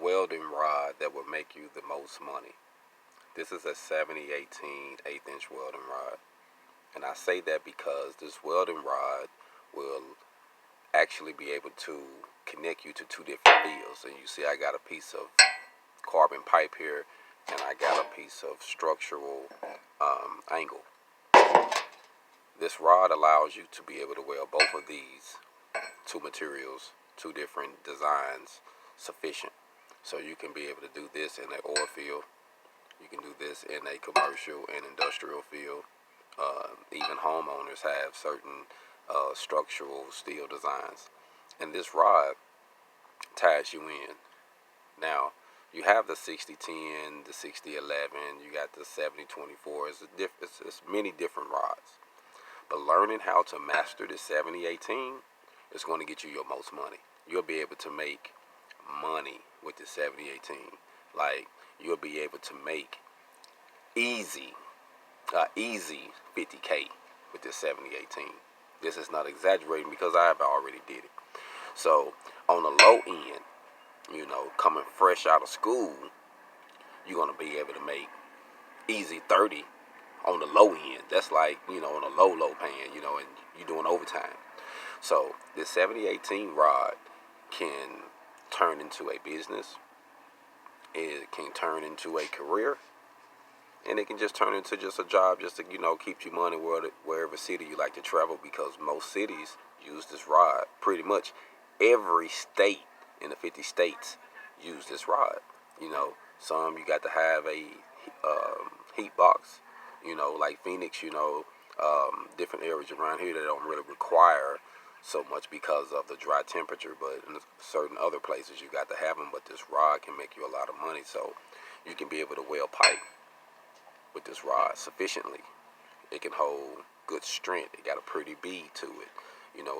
welding rod that will make you the most money. This is a 7018 1/8" welding rod. And I say that because this welding rod will actually be able to connect you to two different fields. And you see I got a piece of carbon pipe here, and I got a piece of structural angle. This rod allows you to be able to weld both of these two materials, two different designs, sufficient. So you can be able to do this in an oil field. You can do this in a commercial and industrial field. Even homeowners have certain structural steel designs. And this rod ties you in. Now, you have the 6010, the 6011, you got the 7024. It's many different rods. But learning how to master the 7018 is going to get you your most money. You'll be able to make money with the 7018. Like, you'll be able to make easy 50K with this 7018. This is not exaggerating because I have already did it. So on the low end, coming fresh out of school, you're going to be able to make easy 30 on the low end. That's like, on a low paying, and you're doing overtime. So this 7018 rod can turn into a business. It can turn into a career. And it can just turn into just a job just to, keep you money wherever city you like to travel, because most cities use this rod. Pretty much every state in the 50 states use this rod. Some you got to have a heat box, like Phoenix, different areas around here that don't really require so much because of the dry temperature, but in certain other places you got to have them. But this rod can make you a lot of money, so you can be able to weld pipe with this rod sufficiently. It can hold good strength. It got a pretty bead to it.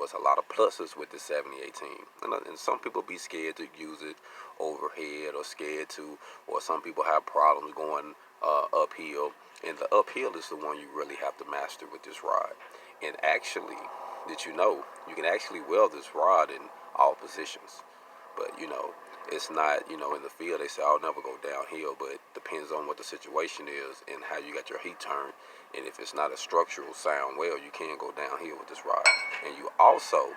It's a lot of pluses with the 7018. And some people be scared to use it overhead, or some people have problems going uphill. And the uphill is the one you really have to master with this rod. And actually, you can actually weld this rod in all positions. But, it's not, in the field they say I'll never go downhill, but it depends on what the situation is and how you got your heat turned. And if it's not a structural sound weld, you can go downhill with this rod. And you also,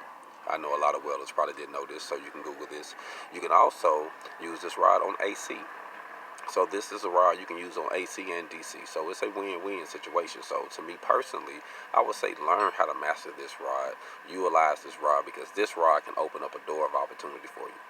I know a lot of welders probably didn't know this, so you can Google this. You can also use this rod on AC. So this is a rod you can use on AC and DC. So it's a win-win situation. So to me personally, I would say learn how to master this rod. Utilize this rod, because this rod can open up a door of opportunity for you.